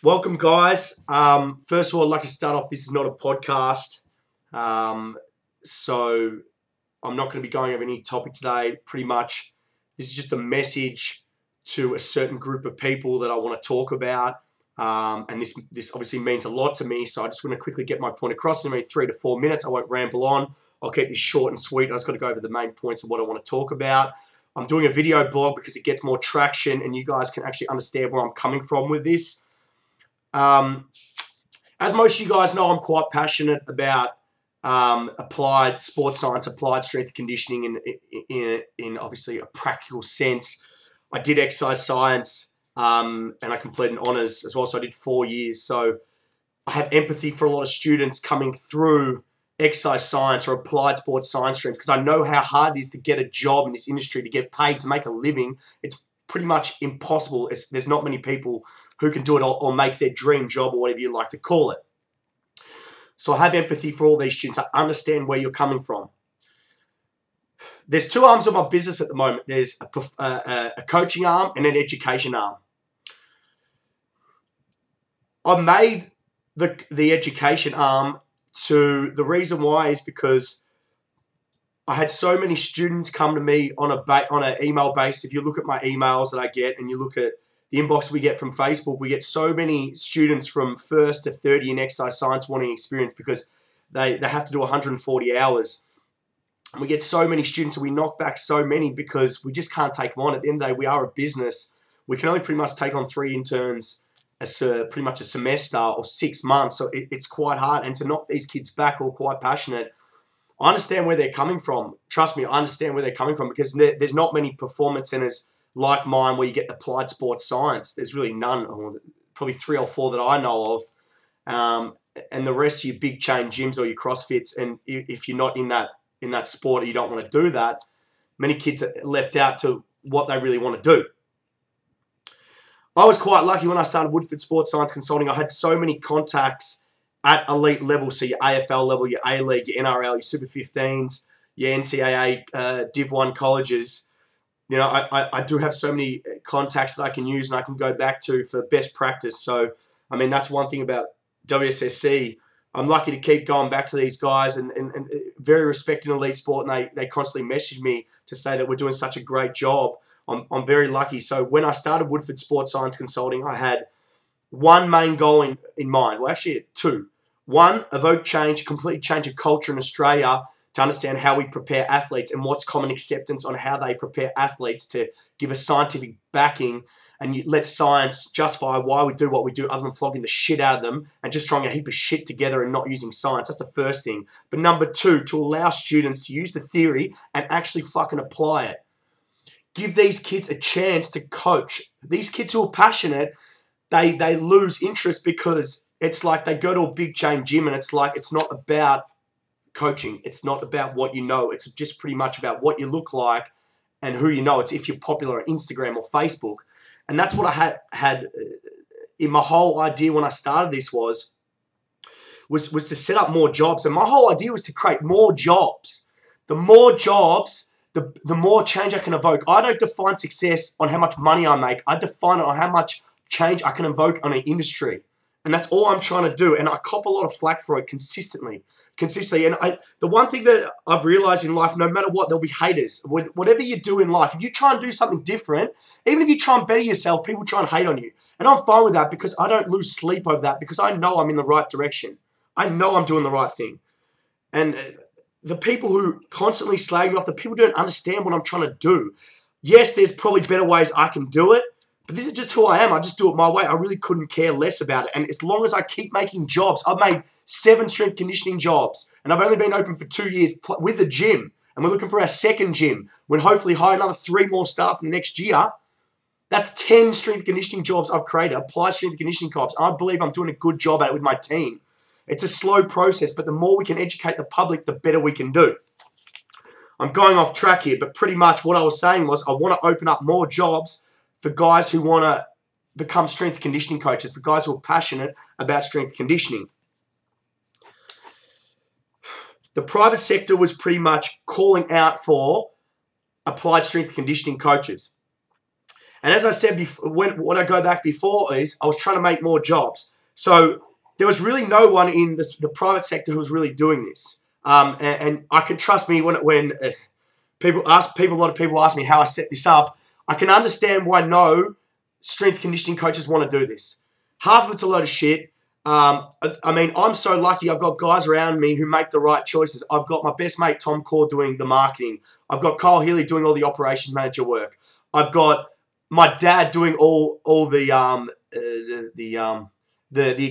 Welcome, guys. First of all, I'd like to start off. This is not a podcast, so I'm not going to be going over any topic today. Pretty much, this is just a message to a certain group of people that I want to talk about, and this obviously means a lot to me. So I just want to quickly get my point across in maybe 3 to 4 minutes. I won't ramble on. I'll keep this short and sweet. I just got to go over the main points of what I want to talk about. I'm doing a video blog because it gets more traction, and you guys can actually understand where I'm coming from with this. As most of you guys know, I'm quite passionate about applied sports science, applied strength and conditioning in obviously a practical sense. I did exercise science and I completed an honours as well, so I did 4 years. So I have empathy for a lot of students coming through exercise science or applied sports science streams because I know how hard it is to get a job in this industry, to get paid, to make a living. It's pretty much impossible. There's not many people who can do it or make their dream job or whatever you like to call it. So I have empathy for all these students. I understand where you're coming from. There's two arms of my business at the moment. There's a coaching arm and an education arm. I made the education arm to the reason why is because I had so many students come to me on an email base. If you look at my emails that I get and you look at the inbox we get from Facebook, we get so many students from 1st to 30 in exercise science wanting experience because they have to do 140 hours. And we get so many students and we knock back so many because we just can't take them on. At the end of the day, we are a business. We can only pretty much take on 3 interns pretty much a semester or 6 months. So it's quite hard. And to knock these kids back who are quite passionate, I understand where they're coming from. Trust me, I understand where they're coming from because there's not many performance centers like mine where you get applied sports science. There's really none, or probably 3 or 4 that I know of. And the rest are your big chain gyms or your CrossFits. And if you're not in that sport or you don't want to do that, many kids are left out to what they really want to do. I was quite lucky when I started Woodford Sports Science Consulting. I had so many contacts at elite level, so your AFL level, your A-League, your NRL, your Super 15s, your NCAA Div 1 colleges. You know, I do have so many contacts that I can use and I can go back to for best practice. So, I mean, that's one thing about WSSC. I'm lucky to keep going back to these guys and very respecting elite sport, and they constantly message me to say that we're doing such a great job. I'm very lucky. So when I started Woodford Sports Science Consulting, I had one main goal in mind. Well, actually 2. One, evoke change, completely change a culture in Australia to understand how we prepare athletes and what's common acceptance on how they prepare athletes, to give a scientific backing and let science justify why we do what we do other than flogging the shit out of them and just throwing a heap of shit together and not using science. That's the first thing. But number 2, to allow students to use the theory and actually fucking apply it. Give these kids a chance to coach. These kids who are passionate, they lose interest because it's like they go to a big chain gym and it's like it's not about coaching. It's not about what you know. It's just pretty much about what you look like and who you know. It's if you're popular on Instagram or Facebook. And that's what I had in my whole idea when I started this was to set up more jobs. And my whole idea was to create more jobs. The more jobs, the more change I can evoke. I don't define success on how much money I make. I define it on how much change I can evoke on an industry. And that's all I'm trying to do. And I cop a lot of flack for it consistently. And the one thing that I've realized in life, no matter what, there'll be haters. Whatever you do in life, if you try and do something different, even if you try and better yourself, people try and hate on you. And I'm fine with that because I don't lose sleep over that because I know I'm in the right direction. I know I'm doing the right thing. And the people who constantly slag me off, the people who don't understand what I'm trying to do. Yes, there's probably better ways I can do it. But this is just who I am. I just do it my way. I really couldn't care less about it. And as long as I keep making jobs, I've made 7 strength conditioning jobs. And I've only been open for 2 years with a gym. And we're looking for our second gym. We'll hopefully hire another 3 more staff in the next year. That's 10 strength conditioning jobs I've created. Applied strength conditioning jobs. I believe I'm doing a good job at it with my team. It's a slow process, but the more we can educate the public, the better we can do. I'm going off track here, but pretty much what I was saying was I want to open up more jobs for guys who want to become strength conditioning coaches, for guys who are passionate about strength conditioning. The private sector was pretty much calling out for applied strength conditioning coaches. And as I said before, when I go back before is I was trying to make more jobs. So there was really no one in the private sector who was really doing this. And I can trust me when a lot of people ask me how I set this up. I can understand why no strength conditioning coaches want to do this. Half of it's a load of shit. I mean, I'm so lucky I've got guys around me who make the right choices. I've got my best mate, Tom Core, doing the marketing. I've got Kyle Healy doing all the operations manager work. I've got my dad doing all the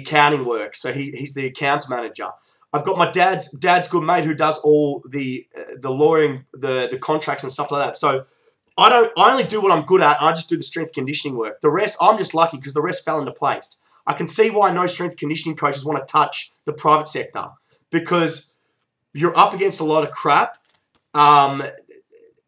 accounting work. So he's the accounts manager. I've got my dad's good mate who does all the lawyering, the contracts and stuff like that. So I only do what I'm good at. I just do the strength conditioning work. The rest, I'm just lucky because the rest fell into place. I can see why no strength conditioning coaches want to touch the private sector, because you're up against a lot of crap, and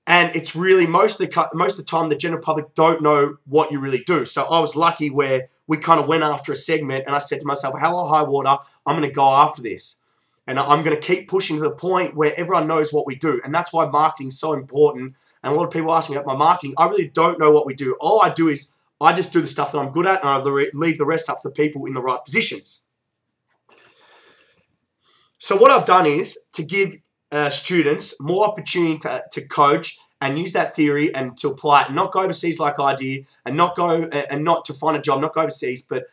it's really most of the time the general public don't know what you really do. So I was lucky where we kind of went after a segment, and I said to myself, hell or high water, I'm going to go after this, and I'm going to keep pushing to the point where everyone knows what we do, and that's why marketing is so important. And a lot of people ask me about my marketing. I really don't know what we do. All I do is I just do the stuff that I'm good at, and I leave the rest up to people in the right positions. So what I've done is to give students more opportunity to coach and use that theory and to apply it, and not go overseas like I did, and not to find a job, not go overseas, but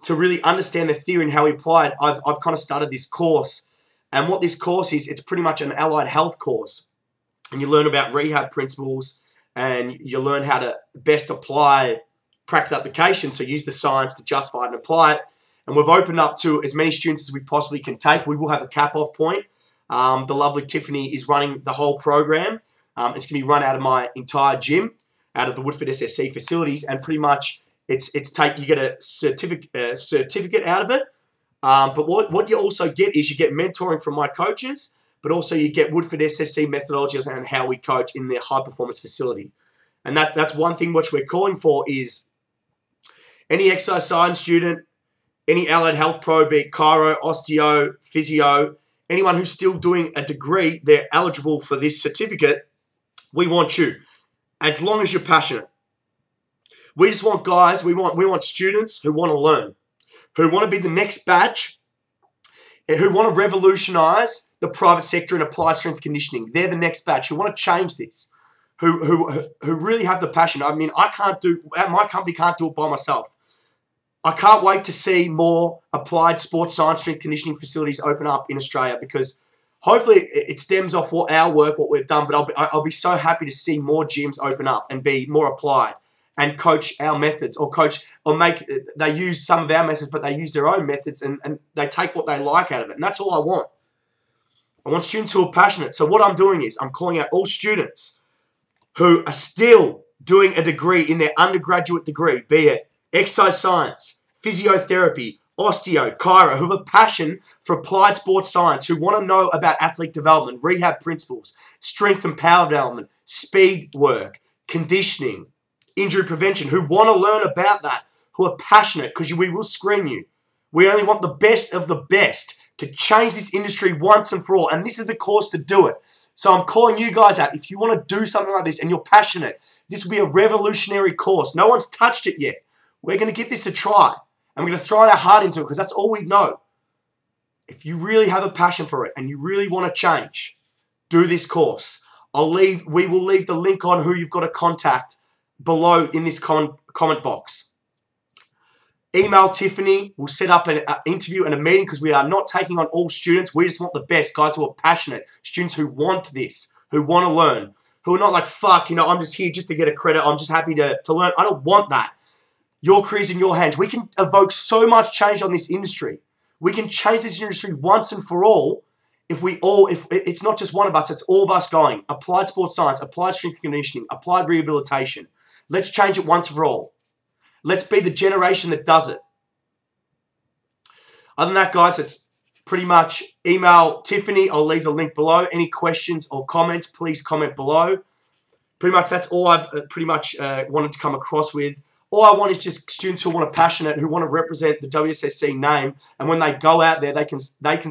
to really understand the theory and how we apply it. I've kind of started this course, and what this course is, it's pretty much an allied health course, and you learn about rehab principles, and you learn how to best apply practice application, so use the science to justify it and apply it. And we've opened up to as many students as we possibly can take. We will have a cap-off point. The lovely Tiffany is running the whole program. It's going to be run out of my entire gym, out of the Woodford SSC facilities, and pretty much you get a certificate out of it. But what you also get is you get mentoring from my coaches, but also you get Woodford SSC methodologies and how we coach in their high-performance facility. And that's one thing which we're calling for is any exercise science student, any allied health pro, be it chiro, osteo, physio, anyone who's still doing a degree, they're eligible for this certificate. We want you, as long as you're passionate. We just want guys, we want students who want to learn, who want to be the next batch, who want to revolutionize the private sector and apply strength conditioning. They're the next batch who want to change this, who really have the passion. I mean, my company can't do it by myself. I can't wait to see more applied sports science strength conditioning facilities open up in Australia, because hopefully it stems off our work, what we've done, but I'll be so happy to see more gyms open up and be more applied and coach our methods, they use some of our methods, but they use their own methods and they take what they like out of it. And that's all I want. I want students who are passionate. So what I'm doing is I'm calling out all students who are still doing a degree in their undergraduate degree, be it exercise science, physiotherapy, osteo, chiro, who have a passion for applied sports science, who want to know about athlete development, rehab principles, strength and power development, speed work, conditioning, injury prevention, who want to learn about that, who are passionate, because we will screen you. We only want the best of the best to change this industry once and for all, and this is the course to do it. So I'm calling you guys out. If you want to do something like this and you're passionate, this will be a revolutionary course. No one's touched it yet. We're going to give this a try, and we're going to throw our heart into it, because that's all we know. If you really have a passion for it and you really want to change, do this course. We will leave the link on who you've got to contact below in this comment box. Email Tiffany. We'll set up an interview and a meeting, because we are not taking on all students. We just want the best, guys who are passionate, students who want this, who want to learn, who are not like, fuck, I'm just here just to get a credit. I'm just happy to learn. I don't want that. Your career's in your hands. We can evoke so much change on this industry. We can change this industry once and for all if it's not just one of us, it's all of us going. Applied sports science, applied strength conditioning, applied rehabilitation. Let's change it once and for all. Let's be the generation that does it. Other than that, guys, it's pretty much email Tiffany. I'll leave the link below. Any questions or comments, please comment below. Pretty much that's all I've wanted to come across with. All I want is just students who want to passionate, who want to represent the WSSC name, and when they go out there, they can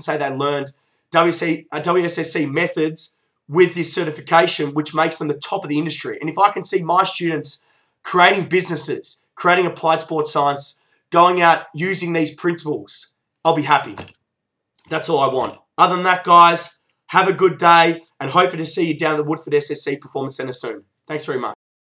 say they learned WSSC methods with this certification, which makes them the top of the industry. And if I can see my students creating businesses, creating applied sports science, going out using these principles, I'll be happy. That's all I want. Other than that, guys, have a good day and hoping to see you down at the Woodford SSC Performance Centre soon. Thanks very much.